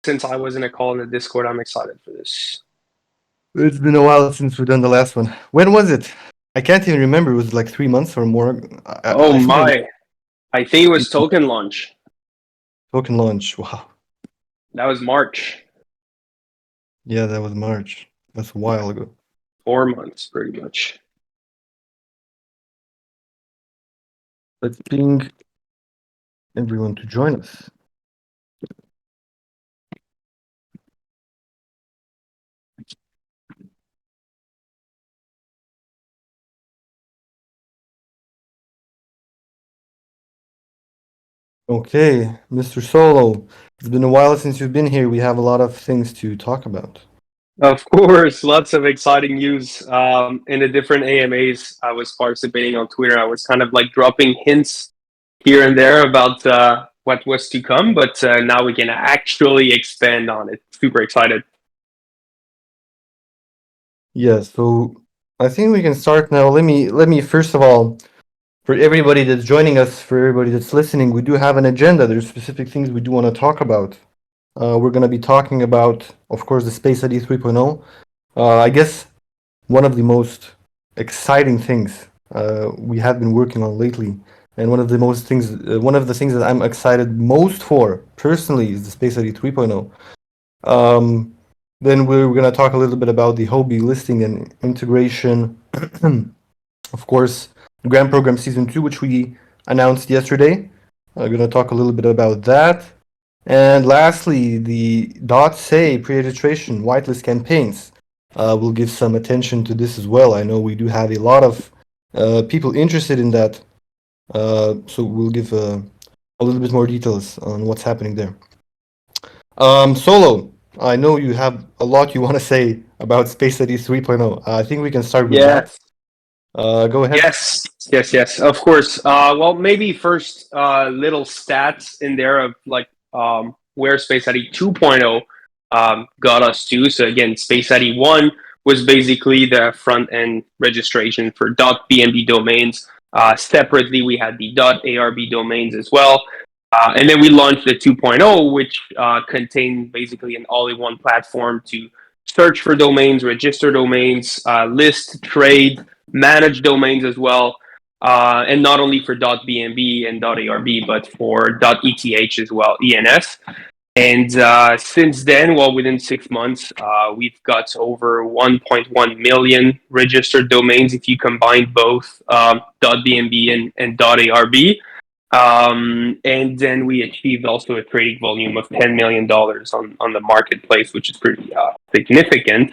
since I was in a call in the Discord, I'm excited for this. It's been a while since we've done the last one. When was it? I can't even remember. It was like 3 months or more. Oh I think I my. I think it was token launch. token launch. Wow. That was March. Yeah, that was March. That's a while ago. 4 months, pretty much. Let's ping everyone to join us. Okay, Mr. Solo. It's been a while since you've been here. We have a lot of things to talk about. Of course, lots of exciting news. In the different AMAs I was participating on Twitter, I was kind of like dropping hints here and there about what was to come, but now we can actually expand on it. Super excited. Yeah, so I think we can start now. Let me first of all, for everybody that's joining us, for everybody that's listening, we do have an agenda. There's specific things we do want to talk about. We're going to be talking about, of course, the Space ID 3.0. I guess one of the most exciting things we have been working on lately, and one of the things that I'm excited most for personally is the Space ID 3.0. Um, then we're going to talk a little bit about the Huobi listing and integration. Of course, Grant Program Season 2, which we announced yesterday. I'm going to talk a little bit about that. And lastly, the .say pre-registration whitelist campaigns. We'll give some attention to this as well. I know we do have a lot of people interested in that. So we'll give a little bit more details on what's happening there. Solo, I know you have a lot you want to say about Space Studies 3.0. I think we can start with that. Yes. Go ahead. Yes. Of course. Well, maybe first little stats in there of like where Space ID 2.0 got us to. So again, Space ID 1 was basically the front end registration for .bnb domains. Separately, we had the .arb domains as well. And then we launched the 2.0, which contained basically an all-in-one platform to search for domains, register domains, list, trade, manage domains as well, and not only for .bnb and .arb, but for .eth as well, ENS. And since then, well, within 6 months, we've got over 1.1 million registered domains if you combine both .bnb and .arb. And then we achieved also a trading volume of $10 million on the marketplace, which is pretty significant.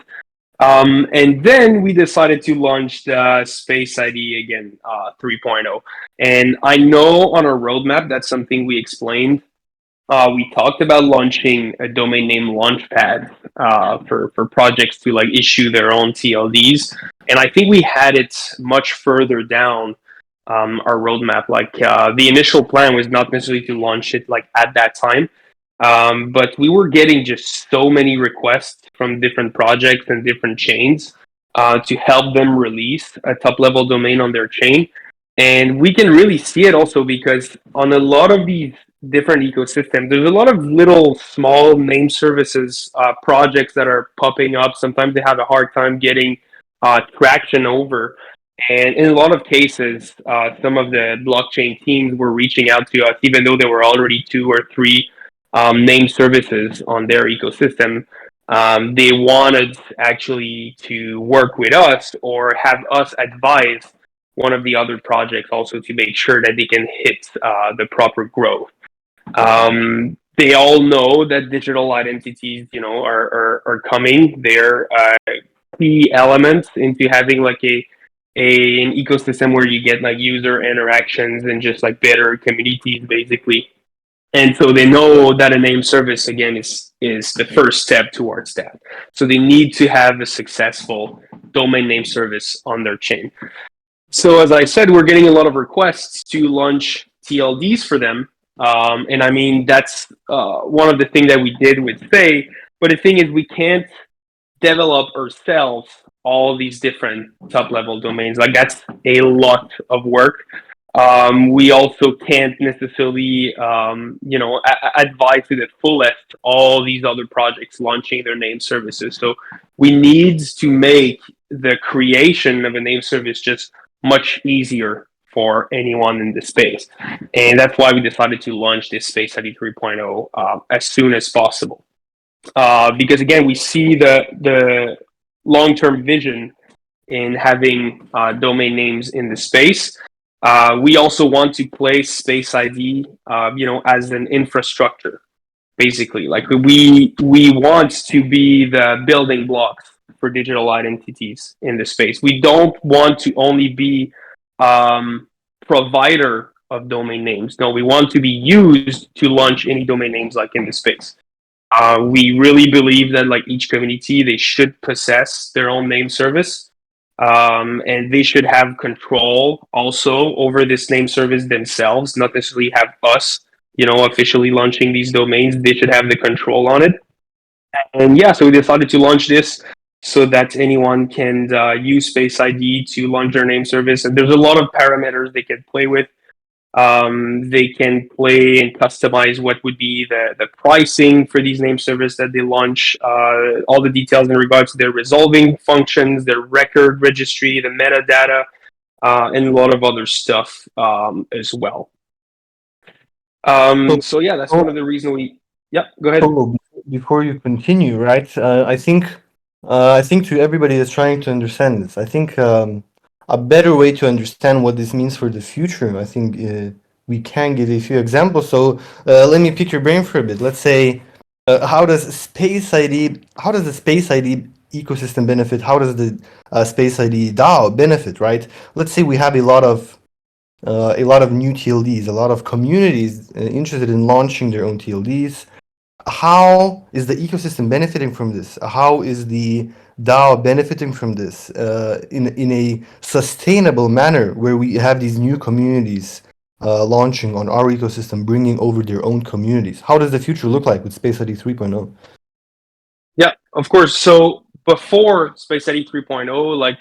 And then we decided to launch the Space ID again 3.0. And I know on our roadmap, that's something we explained. We talked about launching a domain name launchpad for projects to like issue their own TLDs. And I think we had it much further down our roadmap. Like the initial plan was not necessarily to launch it like at that time, but we were getting just so many requests from different projects and different chains to help them release a top level domain on their chain. And we can really see it also because on a lot of these different ecosystems, there's a lot of little small name services projects that are popping up. Sometimes they have a hard time getting traction over. And in a lot of cases, some of the blockchain teams were reaching out to us, even though there were already two or three name services on their ecosystem. They wanted actually to work with us or have us advise one of the other projects also to make sure that they can hit the proper growth. They all know that digital identities, are coming. They're key elements into having like an ecosystem where you get like user interactions and just like better communities basically. And so they know that a name service again is the first step towards that. So they need to have a successful domain name service on their chain. So as I said, we're getting a lot of requests to launch TLDs for them. And I mean, that's one of the things that we did with Faye. But the thing is, we can't develop ourselves all these different top level domains. Like that's a lot of work. We also can't necessarily, advise to the fullest all these other projects launching their name services. So we need to make the creation of a name service just much easier for anyone in the space. And that's why we decided to launch this Space ID 3.0 as soon as possible. Because again, we see the long-term vision in having domain names in the space. We also want to place Space ID, as an infrastructure, basically. Like we want to be the building blocks for digital identities in the space. We don't want to only be provider of domain names. No, we want to be used to launch any domain names like in the space. We really believe that like each community, they should possess their own name service, and they should have control also over this name service themselves, not necessarily have us, officially launching these domains. They should have the control on it. And yeah, so we decided to launch this so that anyone can use Space ID to launch their name service. And there's a lot of parameters they can play with. They can play and customize what would be the pricing for these name service that they launch, all the details in regards to their resolving functions, their record registry, the metadata, and a lot of other stuff as well. So yeah, that's one of the reasons we. Yeah, go ahead. So before you continue, right? I think to everybody that's trying to understand this, I think a better way to understand what this means for the future, I think we can give a few examples. So let me pick your brain for a bit. Let's say, how does the Space ID ecosystem benefit? How does the Space ID DAO benefit? Right? Let's say we have a lot of new TLDs, a lot of communities interested in launching their own TLDs. How is the ecosystem benefiting from this? How is the DAO benefiting from this in a sustainable manner where we have these new communities launching on our ecosystem, bringing over their own communities? How does the future look like with Space ID 3.0? Yeah, of course. So before Space ID 3.0, like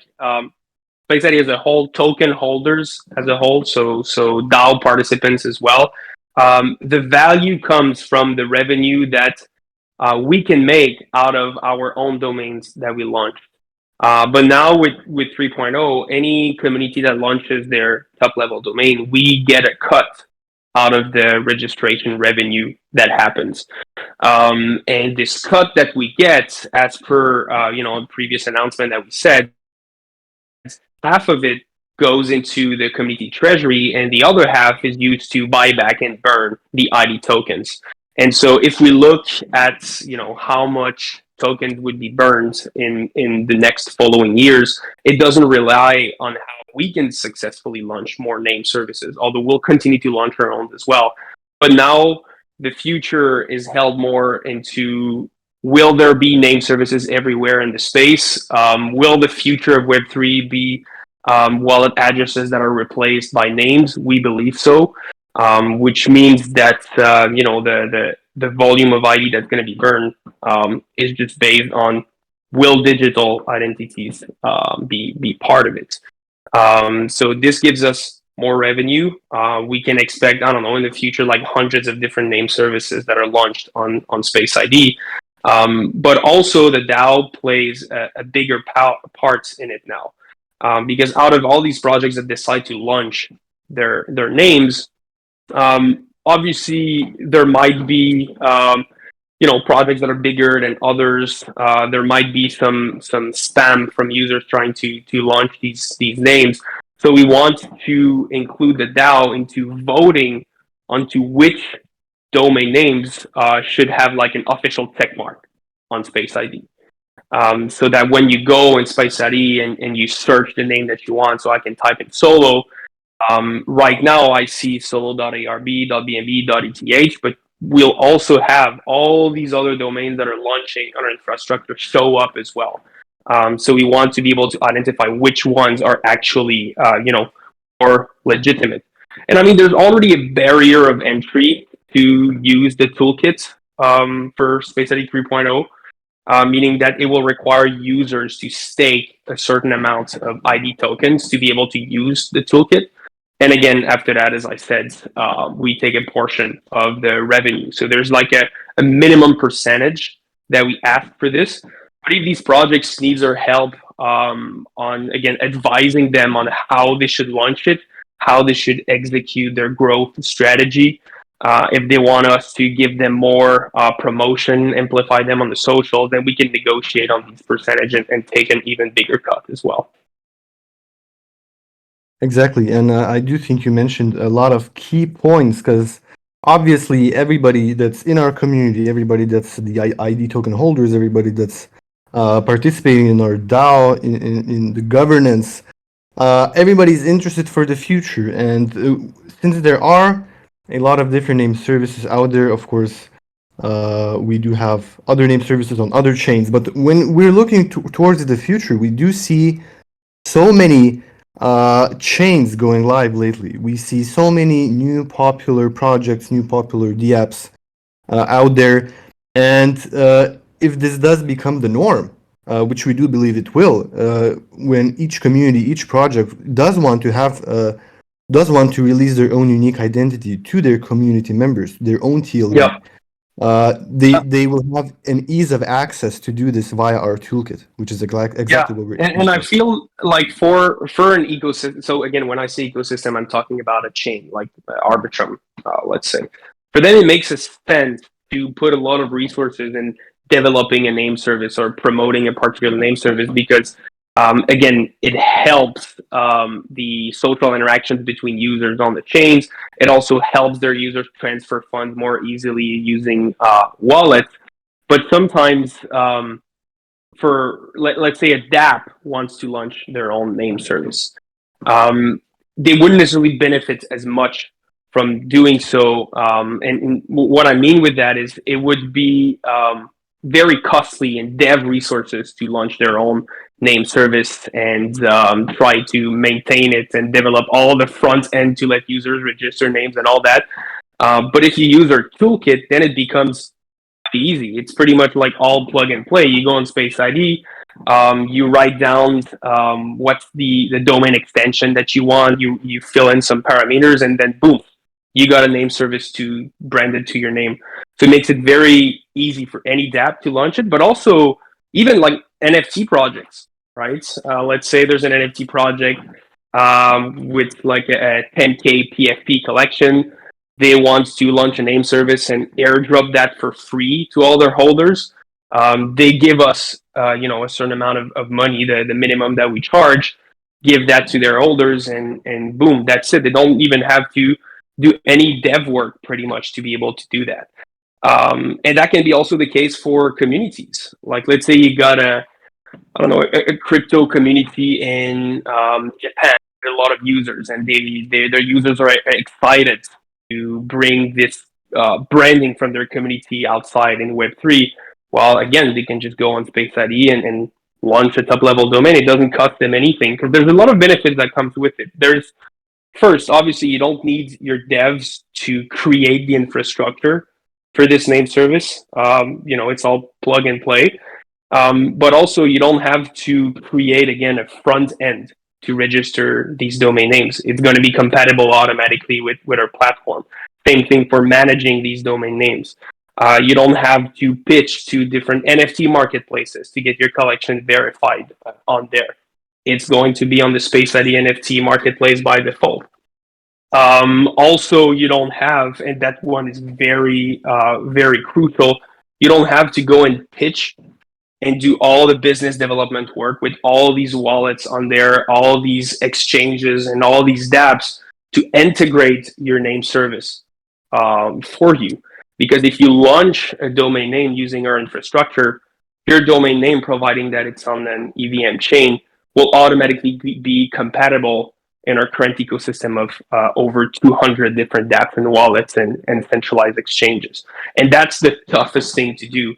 Space ID as a whole, token holders as a whole, so DAO participants as well. The value comes from the revenue that we can make out of our own domains that we launch. But now with 3.0, any community that launches their top level domain, we get a cut out of the registration revenue that happens. And this cut that we get, as per previous announcement that we said, half of it goes into the community treasury, and the other half is used to buy back and burn the ID tokens. And so, if we look at how much tokens would be burned in the next following years, it doesn't rely on how we can successfully launch more name services. Although we'll continue to launch our own as well. But now the future is held more into, will there be name services everywhere in the space? Will the future of Web3 be wallet addresses that are replaced by names? We believe so, which means that the volume of ID that's going to be burned is just based on, will digital identities be part of it. So this gives us more revenue. We can expect, I don't know, in the future, like hundreds of different name services that are launched on Space ID. But also the DAO plays a bigger part in it now. Because out of all these projects that decide to launch their names, obviously there might be projects that are bigger than others. There might be some spam from users trying to launch these names. So we want to include the DAO into voting onto which domain names should have like an official check mark on Space ID. So that when you go in Space ID and you search the name that you want, so I can type in solo. Right now I see solo.arb.bnb.eth, but we'll also have all these other domains that are launching on our infrastructure show up as well. So we want to be able to identify which ones are actually, more legitimate. And I mean, there's already a barrier of entry to use the toolkit for Space ID 3.0. Meaning that it will require users to stake a certain amount of ID tokens to be able to use the toolkit. And again, after that, as I said, we take a portion of the revenue. So there's like a minimum percentage that we ask for this. But if these projects needs our help on, again, advising them on how they should launch it, how they should execute their growth strategy, if they want us to give them more promotion, amplify them on the social, then we can negotiate on these percentage and take an even bigger cut as well. Exactly, and I do think you mentioned a lot of key points because obviously everybody that's in our community, everybody that's the ID token holders, everybody that's participating in our DAO, in the governance, everybody's interested for the future. And since there are a lot of different name services out there, of course, we do have other name services on other chains. But when we're looking towards the future, we do see so many chains going live lately. We see so many new popular projects, new popular dApps out there. And if this does become the norm, which we do believe it will, when each community, each project does want to release their own unique identity to their community members, their own TLD. Yep. They will have an ease of access to do this via our toolkit, which is Yeah, exactly what we're and aiming I for. feel like for an ecosystem. So again, when I say ecosystem, I'm talking about a chain like Arbitrum, let's say. For them, it makes sense to put a lot of resources in developing a name service or promoting a particular name service because, again, it helps the social interactions between users on the chains. It also helps their users transfer funds more easily using wallets. But sometimes for let's say a dApp wants to launch their own name service, they wouldn't necessarily benefit as much from doing so. And what I mean with that is it would be very costly in dev resources to launch their own name service and try to maintain it and develop all the front end to let users register names and all that. But if you use our toolkit, then it becomes easy. It's pretty much like all plug and play. You go on Space ID, you write down what's the domain extension that you want. You fill in some parameters, and then boom, you got a name service to branded to your name. So it makes it very easy for any dApp to launch it, but also even like NFT projects, right? Let's say there's an NFT project with like a 10K PFP collection. They want to launch a name service and airdrop that for free to all their holders. They give us, a certain amount of money, the minimum that we charge, give that to their holders, and boom, that's it. They don't even have to do any dev work pretty much to be able to do that. And that can be also the case for communities. Like, let's say you got I don't know, a crypto community in Japan, a lot of users, and their users are excited to bring this branding from their community outside in Web3. Well, again, they can just go on Space ID and launch a top level domain. It doesn't cost them anything because there's a lot of benefits that comes with it. There's first, obviously, you don't need your devs to create the infrastructure for this name service. It's all plug and play. But also, you don't have to create, again, a front end to register these domain names. It's going to be compatible automatically with our platform. Same thing for managing these domain names. You don't have to pitch to different NFT marketplaces to get your collection verified on there. It's going to be on the Space ID NFT marketplace by default. Also, you don't have, and that one is very, very crucial, you don't have to go and pitch and do all the business development work with all these wallets on there, all these exchanges, and all these dApps to integrate your name service for you. Because if you launch a domain name using our infrastructure, your domain name, providing that it's on an EVM chain, will automatically be compatible in our current ecosystem of over 200 different dApps and wallets and centralized exchanges. And that's the toughest thing to do.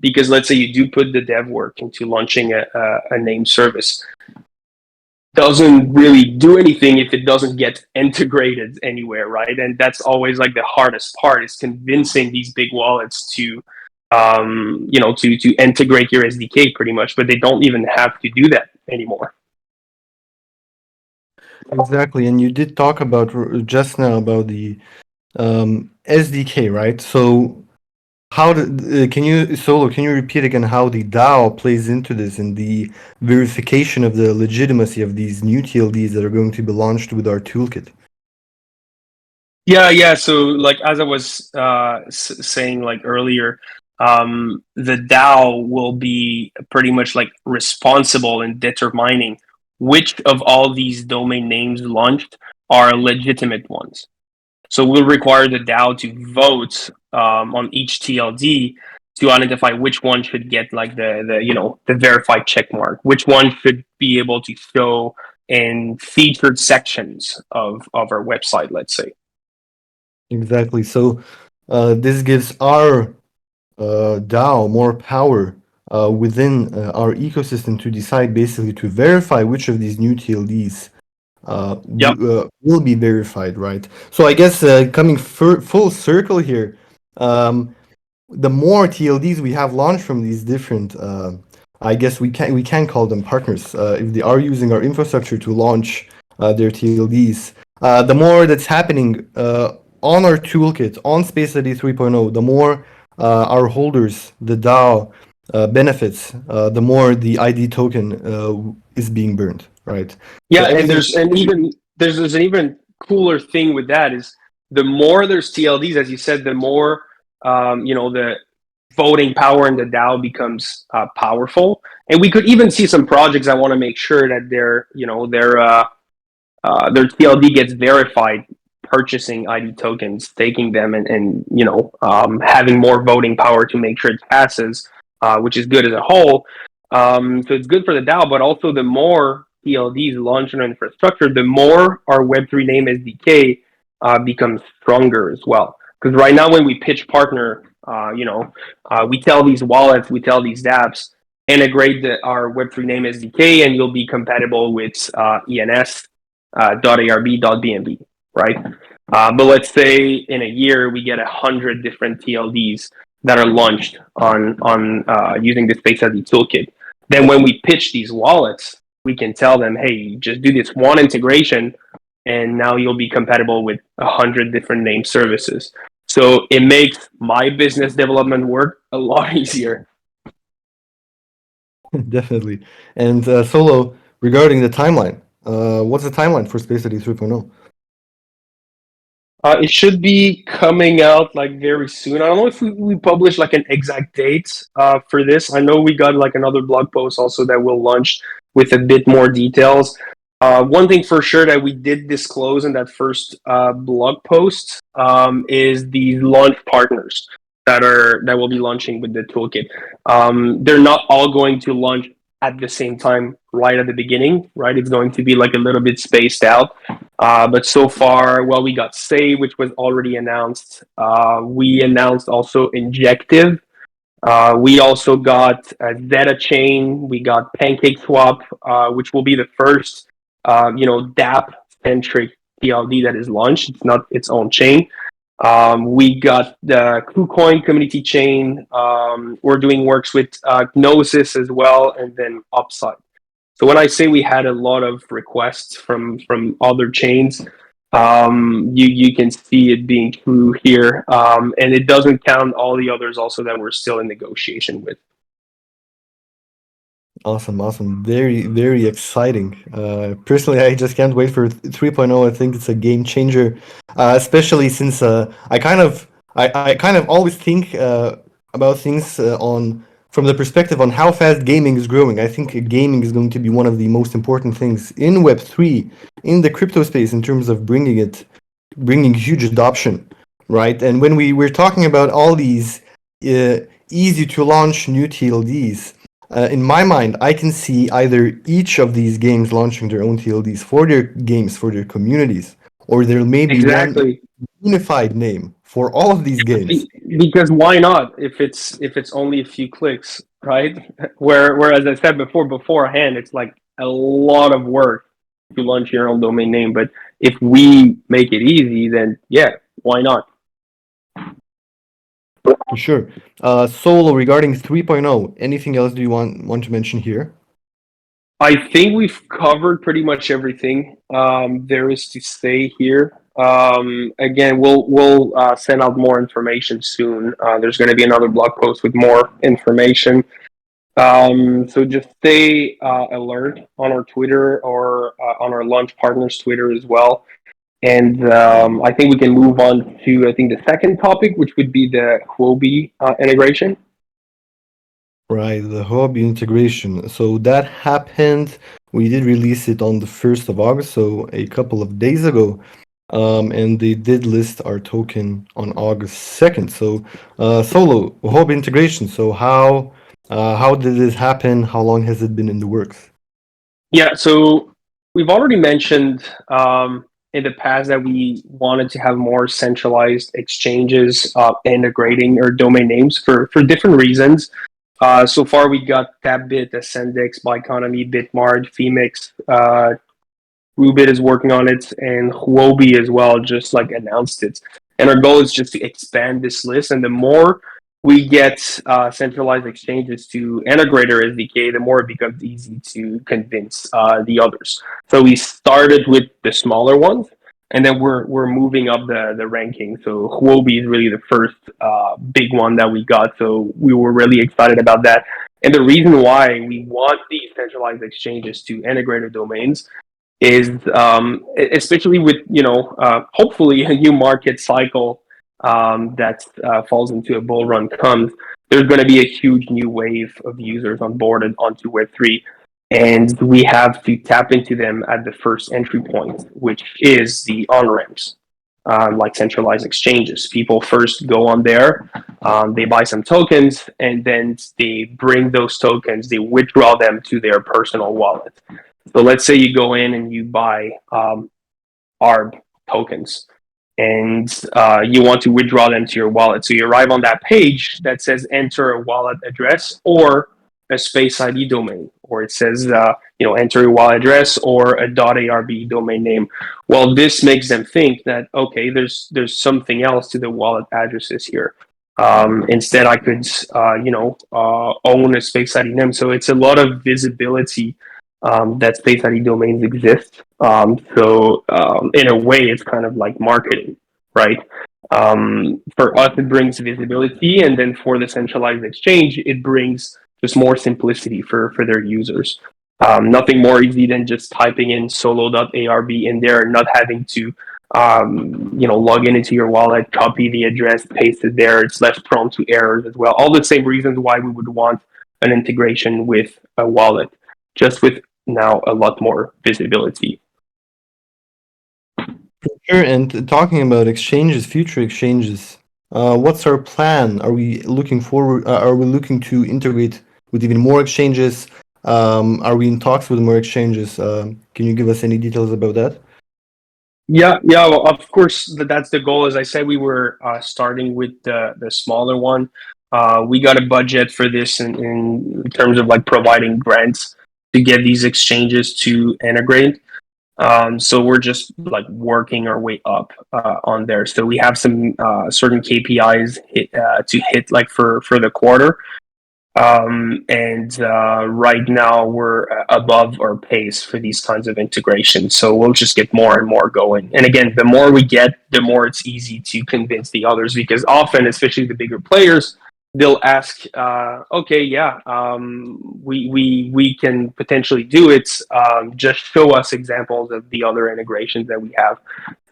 Because let's say you do put the dev work into launching a name service, doesn't really do anything if it doesn't get integrated anywhere, right? And that's always like the hardest part is convincing these big wallets to to integrate your SDK pretty much, but they don't even have to do that anymore. Exactly, and you did talk about just now about the SDK, right? So how can you Solo? Can you repeat again how the DAO plays into this in the verification of the legitimacy of these new TLDs that are going to be launched with our toolkit? Yeah. So, like as I was saying like earlier, the DAO will be pretty much like responsible in determining which of all these domain names launched are legitimate ones. So we'll require the DAO to vote on each TLD to identify which one should get like the verified check mark, which one should be able to show in featured sections of our website, let's say. Exactly. So this gives our DAO more power within our ecosystem to decide basically to verify which of these new TLDs Yep. will be verified, right? So I guess coming full circle here, um, the more TLDs we have launched from these different, I guess we can call them partners if they are using our infrastructure to launch their TLDs. The more that's happening on our toolkit on Space ID 3.0, the more our holders, the DAO, benefits, the more the ID token is being burned, right? So Yeah, and everything. there's an even cooler thing with that is the more there's TLDs, as you said, the more the voting power in the DAO becomes powerful. And we could even see some projects that want to make sure that their TLD gets verified, purchasing ID tokens, taking them, and having more voting power to make sure it passes, which is good as a whole. So it's good for the DAO, but also the more TLDs launch on infrastructure, the more our Web3 name SDK becomes stronger as well. Because right now, when we pitch partner, we tell these wallets, we tell these dApps, integrate our Web3 name SDK, and you'll be compatible with ENS .arb.bnb, right? But let's say in a year we get 100 different TLDs that are launched on using the Space ID toolkit. Then when we pitch these wallets, we can tell them, hey, just do this one integration, and now you'll be compatible with 100 different name services. So it makes my business development work a lot easier. Definitely. And Solo, regarding the timeline, what's the timeline for Space ID 3.0? It should be coming out like very soon. I don't know if we publish like an exact date for this. I know we got like another blog post also that will launch with a bit more details. One thing for sure that we did disclose in that first blog post is the launch partners that will be launching with the toolkit. They're not all going to launch at the same time right at the beginning, right? It's going to be like a little bit spaced out. But so far, well, we got Say, which was already announced. We announced also Injective. We also got Zeta Chain. We got Pancake Swap, which will be the first, DApp centric TLD that is launched. It's not its own chain. We got the KuCoin community chain. We're doing works with Gnosis as well, and then Upside. So when I say we had a lot of requests from other chains, you can see it being true here, and it doesn't count all the others also that we're still in negotiation with. Awesome, awesome. Very, very exciting. Personally, I just can't wait for 3.0. I think it's a game changer, especially since I kind of always think about things on from the perspective on how fast gaming is growing. I think gaming is going to be one of the most important things in Web3, in the crypto space, in terms of bringing huge adoption, right? And when we're talking about all these easy to launch new TLDs, in my mind, I can see either each of these games launching their own TLDs for their games, for their communities, or there may be one Exactly. unified name for all of these games. Because why not? If it's only a few clicks, right? Whereas I said beforehand, it's like a lot of work to launch your own domain name. But if we make it easy, then yeah, why not? For sure. Solo, regarding 3.0, anything else do you want to mention here? I think we've covered pretty much everything there is to say here. Again, we'll send out more information soon. There's going to be another blog post with more information. So just stay alert on our Twitter or on our launch partners Twitter as well. And I think we can move on to I think the second topic, which would be the Huobi integration. Right, the Huobi integration. So that happened. We did release it on the 1st of August, so a couple of days ago. And they did list our token on August 2nd. So, Solo, Huobi integration. So how did this happen? How long has it been in the works? Yeah, so we've already mentioned in the past that we wanted to have more centralized exchanges integrating our domain names for different reasons. So far, we got Tabbit, Ascendix, Byconomy, Bitmart, Femix. Rubit is working on it, and Huobi as well just like announced it. And our goal is just to expand this list. And the more we get centralized exchanges to integrate our SDK, the more it becomes easy to convince the others. So we started with the smaller ones, and then we're moving up the ranking. So Huobi is really the first big one that we got. So we were really excited about that. And the reason why we want these centralized exchanges to integrate our domains is especially with hopefully a new market cycle that falls into a bull run comes. There's going to be a huge new wave of users on board and onto Web3, and we have to tap into them at the first entry point, which is the on ramps. Like centralized exchanges, people first go on there, they buy some tokens, and then they bring those tokens, they withdraw them to their personal wallet. So let's say you go in and you buy ARB tokens and you want to withdraw them to your wallet. So you arrive on that page that says enter a wallet address or a space ID domain, or it says enter a wallet address or a .arb domain name. Well, this makes them think that okay, there's something else to the wallet addresses here. Instead, I could own a space ID name. So it's a lot of visibility that space ID domains exist. In a way, it's kind of like marketing, right? For us, it brings visibility, and then for the centralized exchange, it brings just more simplicity for their users. Nothing more easy than just typing in solo.arb in there and not having to log in into your wallet, copy the address, paste it there. It's less prone to errors as well. All the same reasons why we would want an integration with a wallet, just with now a lot more visibility. Sure, and talking about exchanges, future exchanges, what's our plan? Are we looking forward? Are we looking to integrate with even more exchanges? Are we in talks with more exchanges? Can you give us any details about that? Yeah, well, of course, that's the goal. As I said, we were starting with the smaller one. We got a budget for this in terms of like providing grants to get these exchanges to integrate. So we're just like working our way up on there. So we have some certain KPIs to hit like for the quarter. And right now we're above our pace for these kinds of integrations. So we'll just get more and more going. And again, the more we get, the more it's easy to convince the others because often, especially the bigger players, they'll ask, okay, yeah, we can potentially do it. Just show us examples of the other integrations that we have.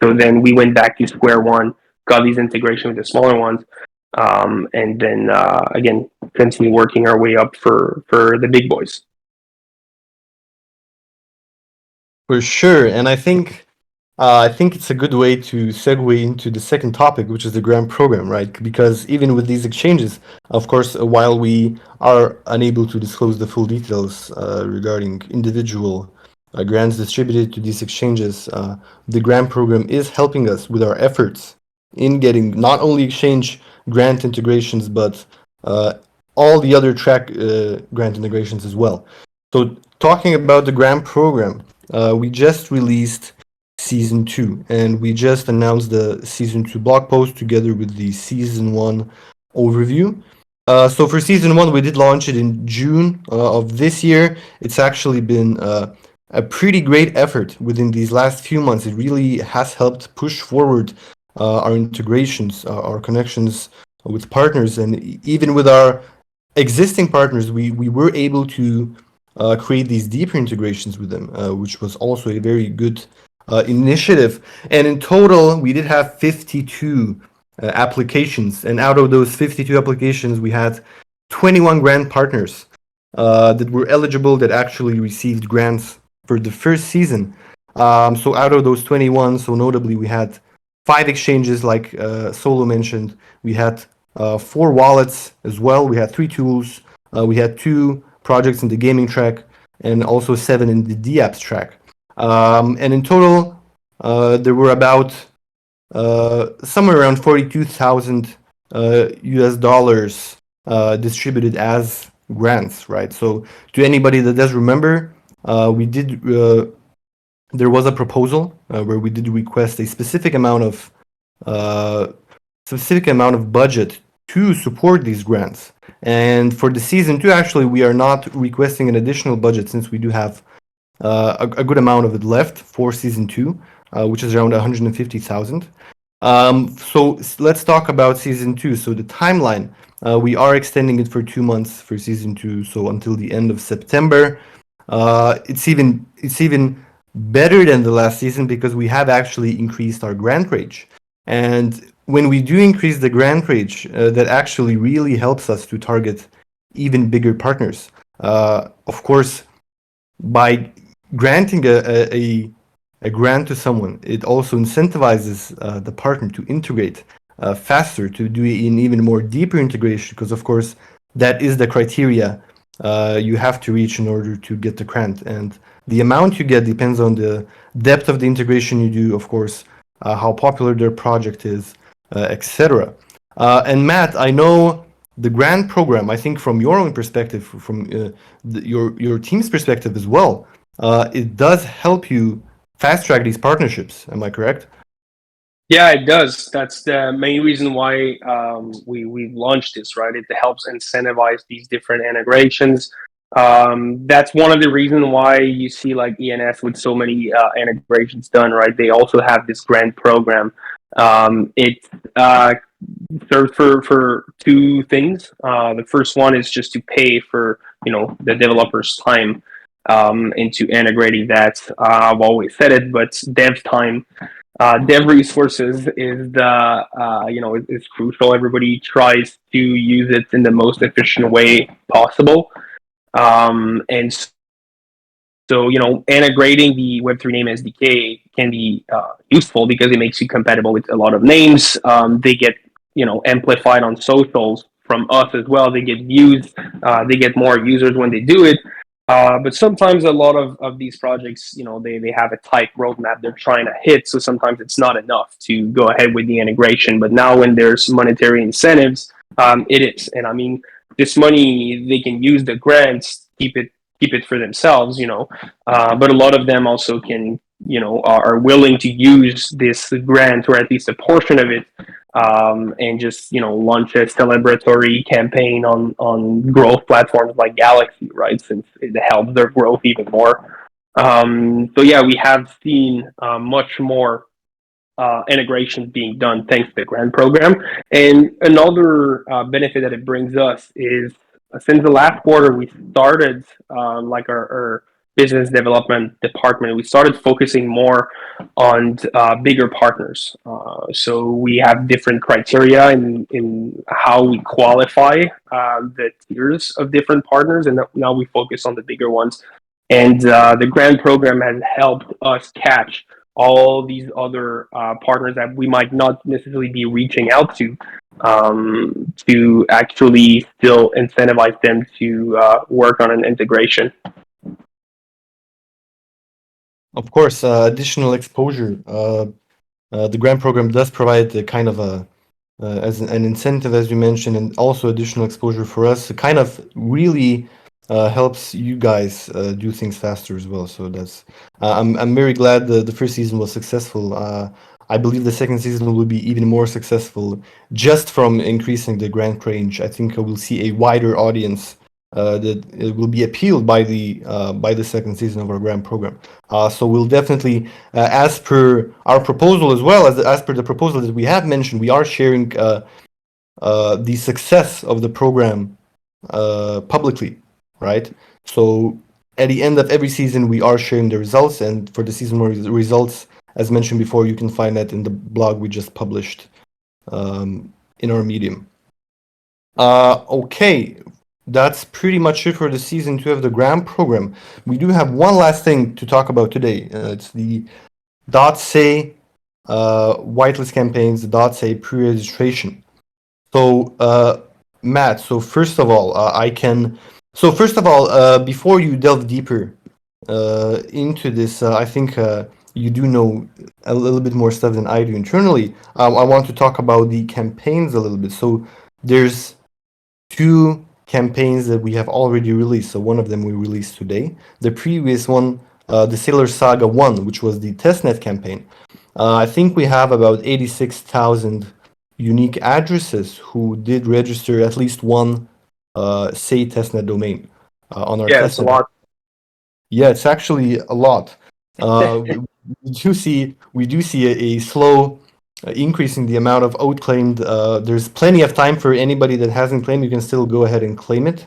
So then we went back to square one, got these integrations with the smaller ones, and then again continue working our way up for the big boys. For sure, and I think it's a good way to segue into the second topic, which is the grant program, right? Because even with these exchanges, of course, while we are unable to disclose the full details regarding individual grants distributed to these exchanges, the grant program is helping us with our efforts in getting not only exchange grant integrations, but all the other track grant integrations as well. So, talking about the grant program, we just released season 2 and we just announced the season 2 blog post together with the season 1 overview. So for season one, we did launch it in June of this year. It's actually been a pretty great effort within these last few months. It really has helped push forward our integrations, our connections with partners, and even with our existing partners, we were able to create these deeper integrations with them, which was also a very good initiative. And in total, we did have 52 applications, and out of those 52 applications, we had 21 grant partners that were eligible that actually received grants for the first season. So out of those 21, so notably we had 5 exchanges, like Solo mentioned. We had 4 wallets as well. We had 3 tools. We had 2 projects in the gaming track and also 7 in the DApps track. And in total, there were about somewhere around 42,000 US dollars distributed as grants, right? So to anybody that does remember, we did there was a proposal where we did request a specific amount of budget to support these grants. And for the season 2, actually, we are not requesting an additional budget since we do have a good amount of it left for season 2, which is around 150,000. So let's talk about season 2. So the timeline, we are extending it for 2 months for season 2, so until the end of September. It's even better than the last season because we have actually increased our grant range. And when we do increase the grant range, that actually really helps us to target even bigger partners. Of course, by granting a grant to someone, it also incentivizes the partner to integrate faster, to do an even more deeper integration, because of course that is the criteria you have to reach in order to get the grant. And the amount you get depends on the depth of the integration you do, of course, how popular their project is, etc. And Matt, I know the grant program, I think from your own perspective, from your team's perspective as well, it does help you fast track these partnerships. Am I correct? Yeah, it does. That's the main reason why we launched this, right? It helps incentivize these different integrations. That's one of the reasons why you see like ENS with so many integrations done, right? They also have this grant program. It serves for 2 things. The first one is just to pay for the developer's time into integrating that. I've always said it, but dev time, dev resources is the is crucial. Everybody tries to use it in the most efficient way possible, and so integrating the Web3 name SDK can be useful because it makes you compatible with a lot of names. They get amplified on socials from us as well. They get views. They get more users when they do it. But sometimes a lot of these projects, they have a tight roadmap they're trying to hit. So sometimes it's not enough to go ahead with the integration. But now when there's monetary incentives, it is. And I mean, this money, they can use the grants, keep it for themselves, but a lot of them also can, are willing to use this grant or at least a portion of it, and just launch a celebratory campaign on growth platforms like Galaxy, right? Since it helps their growth even more. So yeah, we have seen much more integration being done thanks to the grant program. And another benefit that it brings us is since the last quarter we started like our business development department, we started focusing more on bigger partners. So we have different criteria in how we qualify the tiers of different partners, and now we focus on the bigger ones. And the grant program has helped us catch all these other partners that we might not necessarily be reaching out to actually still incentivize them to work on an integration. Of course, additional exposure. The grant program does provide a kind of a as an incentive, as you mentioned, and also additional exposure for us. It kind of really helps you guys do things faster as well. So that's I'm very glad the first season was successful. I believe the second season will be even more successful just from increasing the grant range. I think we'll see a wider audience that it will be appealed by the second season of our grant program. So we'll definitely, as per our proposal as well as per the proposal that we have mentioned, we are sharing the success of the program publicly, right? So at the end of every season, we are sharing the results, and for the season results, as mentioned before, you can find that in the blog we just published in our Medium. Okay, that's pretty much it for the season 2 of the grant program. We do have one last thing to talk about today. It's the .say whitelist campaigns, the .say pre-registration. So, Matt, so first of all, before you delve deeper into this, I think you do know a little bit more stuff than I do internally. I want to talk about the campaigns a little bit. So, there's two campaigns that we have already released. So, one of them we released today. The previous one, the Sailor Saga 1, which was the testnet campaign. I think we have about 86,000 unique addresses who did register at least one say testnet domain on our Yeah, it's a testnet. lot. Yeah, it's actually a lot. We do see a slow increase in the amount of oat claimed. There's plenty of time for anybody that hasn't claimed. You can still go ahead and claim it.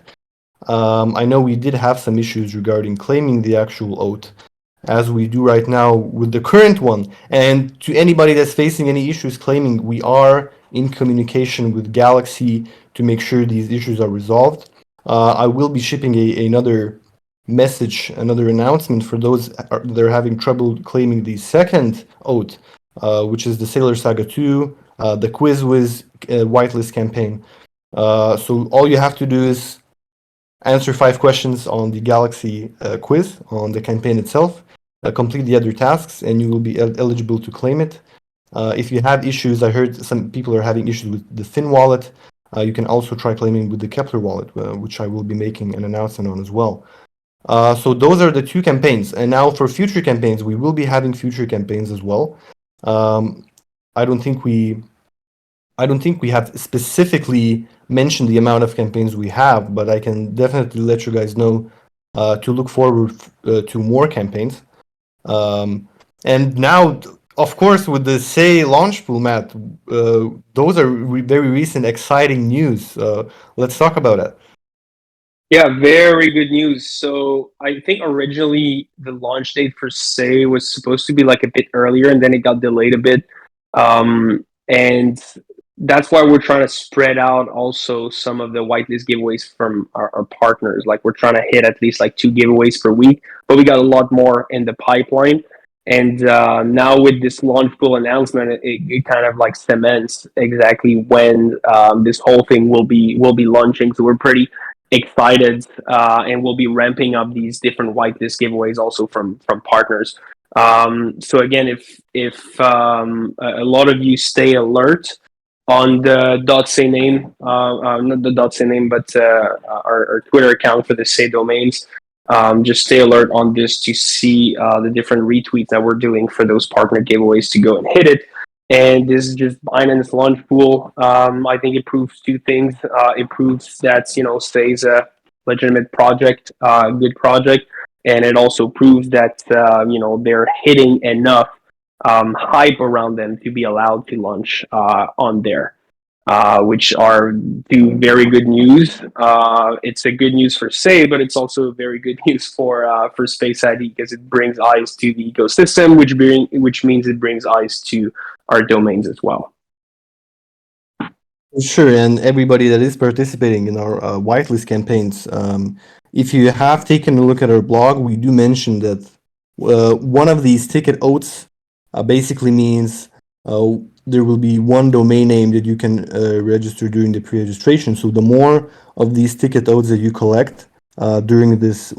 I know we did have some issues regarding claiming the actual oat, as we do right now with the current one. And to anybody that's facing any issues claiming, we are in communication with Galaxy to make sure these issues are resolved. I will be shipping another message, another announcement for those that are having trouble claiming the second oath, which is the Sailor Saga 2, the Quiz Wiz whitelist campaign. So all you have to do is answer 5 questions on the Galaxy quiz on the campaign itself, complete the other tasks, and you will be eligible to claim it. If you have issues, I heard some people are having issues with the Fin wallet. You can also try claiming with the Kepler wallet, which I will be making an announcement on as well. So those are the two campaigns. And now for future campaigns, we will be having future campaigns as well. I don't think we have specifically mentioned the amount of campaigns we have, but I can definitely let you guys know to look forward to more campaigns. And now, of course, with the Say launch pool, Matt, those are very recent, exciting news. Let's talk about it. Yeah, very good news. So I think originally the launch date for Say was supposed to be like a bit earlier, and then it got delayed a bit. And that's why we're trying to spread out also some of the whitelist giveaways from our partners. Like we're trying to hit at least like 2 giveaways per week, but we got a lot more in the pipeline. And now with this launch pool announcement, it kind of like cements exactly when this whole thing will be launching. So we're pretty excited, and we'll be ramping up these different whitelist giveaways also from partners. So again, if a lot of you stay alert on the .say name, not the .say name, but our Twitter account for the Say domains. Just stay alert on this to see the different retweets that we're doing for those partner giveaways to go and hit it. And this is just Binance launch pool. I think it proves two things. It proves that Say is a legitimate project, good project, and it also proves that they're hitting enough hype around them to be allowed to launch on there. Which are two very good news. It's a good news for Say, but it's also very good news for Space ID because it brings eyes to the ecosystem, which means it brings eyes to our domains as well. Sure, and everybody that is participating in our whitelist campaigns, if you have taken a look at our blog, we do mention that one of these ticket oaths basically means there will be one domain name that you can register during the pre-registration. So the more of these ticket oaths that you collect during this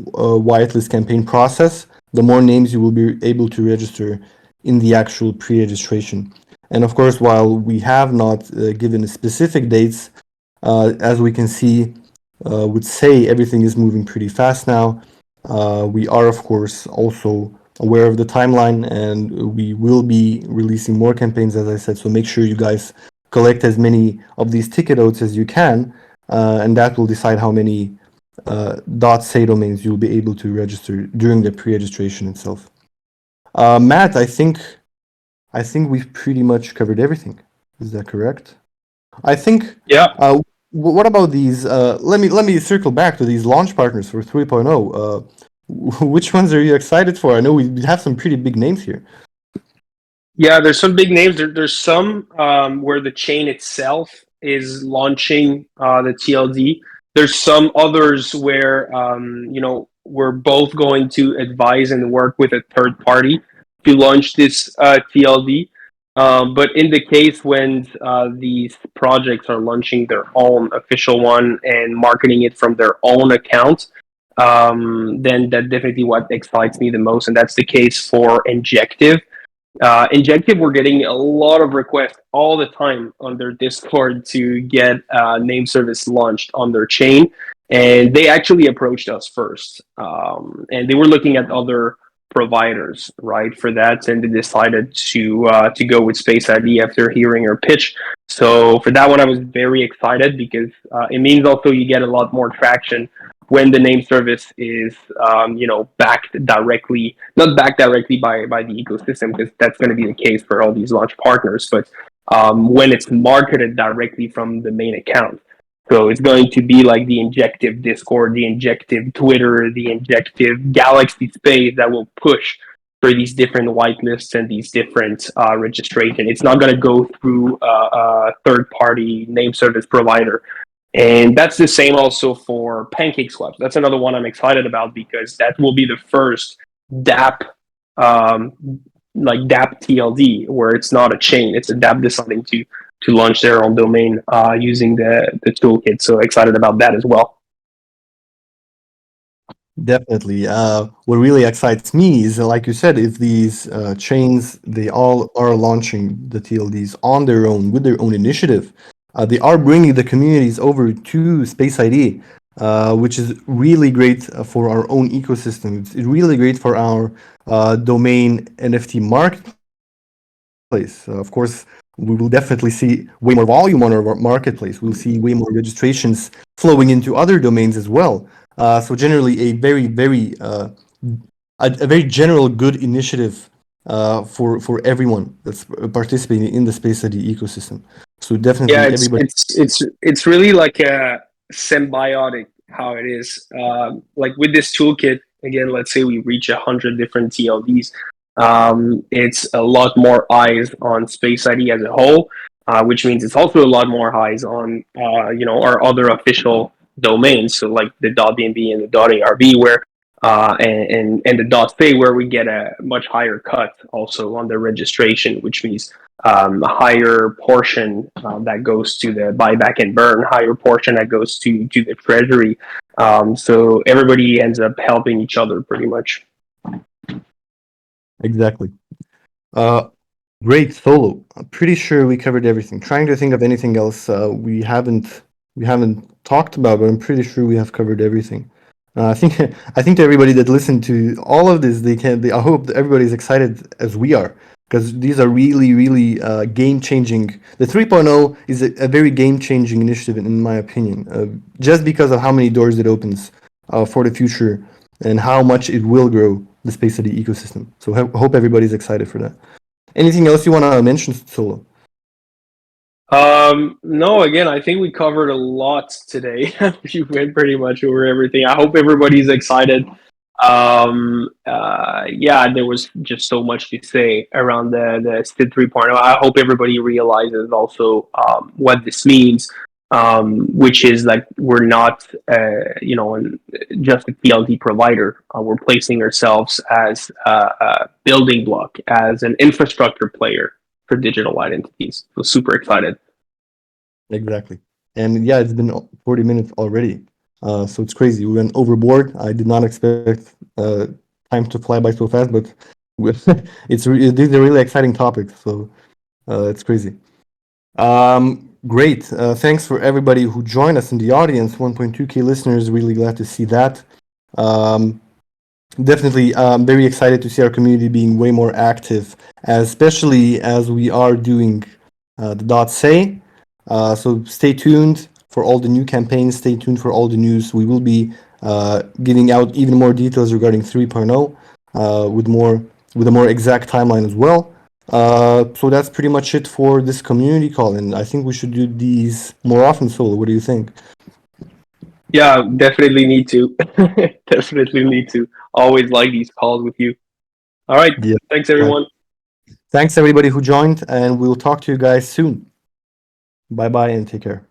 whitelist campaign process, the more names you will be able to register in the actual pre-registration. And of course, while we have not given specific dates, as we can see, would say everything is moving pretty fast now. We are, of course, also aware of the timeline, and we will be releasing more campaigns, as I said. So make sure you guys collect as many of these ticket oaths as you can, and that will decide how many .say domains you'll be able to register during the pre-registration itself. Matt, I think we've pretty much covered everything. Is that correct? I think. Yeah. What about these? Let me circle back to these launch partners for 3.0. Which ones are you excited for? I know we have some pretty big names here. Yeah, there's some big names. There's some where the chain itself is launching the TLD. There's some others where we're both going to advise and work with a third party to launch this TLD. But in the case when these projects are launching their own official one and marketing it from their own account, then that definitely what excites me the most, and that's the case for Injective. Injective, we're getting a lot of requests all the time on their Discord to get name service launched on their chain, and they actually approached us first, and they were looking at other providers, right, for that, and they decided to go with Space ID after hearing our pitch. So for that one, I was very excited because it means also you get a lot more traction when the name service is backed directly, not backed directly by the ecosystem, because that's going to be the case for all these launch partners, but when it's marketed directly from the main account. So it's going to be like the Injective Discord, the Injective Twitter, the Injective Galaxy Space that will push for these different whitelists and these different registration. It's not going to go through a third-party name service provider. And that's the same also for Pancake Swaps. That's another one I'm excited about because that will be the first DApp, like DApp TLD, where it's not a chain; it's a DApp deciding to launch their own domain using the toolkit. So excited about that as well. Definitely. What really excites me is, like you said, if these chains, they all are launching the TLDs on their own with their own initiative. They are bringing the communities over to Space ID, which is really great for our own ecosystem. It's really great for our domain NFT marketplace. Of course, we will definitely see way more volume on our marketplace. We'll see way more registrations flowing into other domains as well. So generally, a very general good initiative for everyone that's participating in the Space ID ecosystem. So Yeah, definitely, everybody. it's really like a symbiotic how it is. Like with this toolkit, again, let's say we reach 100 different TLDs. It's a lot more eyes on Space ID as a whole, which means it's also a lot more eyes on our other official domains. So like the .bnb and the .arb, where and the .say, where we get a much higher cut also on the registration, which means a higher portion that goes to the buyback and burn, higher portion that goes to the treasury. So everybody ends up helping each other pretty much. Exactly. Uh, Great solo. I'm pretty sure we covered everything. Trying to think of anything else we haven't talked about, but I'm pretty sure we have covered everything. I think to everybody that listened to all of this, I hope that everybody's excited as we are, because these are really, really game changing. The 3.0 is a very game changing initiative, in my opinion, just because of how many doors it opens for the future and how much it will grow the Space City ecosystem. So hope everybody's excited for that. Anything else you want to mention, Solo? No, again, I think we covered a lot today. We went pretty much over everything. I hope everybody's excited. Yeah, there was just so much to say around the STID 3.0. I hope everybody realizes also what this means, which is like we're not, just a TLD provider. We're placing ourselves as a building block, as an infrastructure player for digital identities. So super excited. Exactly. And yeah, it's been 40 minutes already. So it's crazy. We went overboard. I did not expect time to fly by so fast, but these are really exciting topics. So it's crazy. Great. Thanks for everybody who joined us in the audience. 1.2K listeners. Really glad to see that. Um, Definitely, I'm very excited to see our community being way more active, especially as we are doing the dot say. So stay tuned for all the new campaigns. Stay tuned for all the news. We will be giving out even more details regarding 3.0 with a more exact timeline as well. So that's pretty much it for this community call, and I think we should do these more often. Solo, what do you think? Yeah, definitely need to. Definitely need to. Always like these calls with you. All right. Yeah. Thanks, Right. everyone. Thanks everybody who joined, and we'll talk to you guys soon. Bye bye and take care.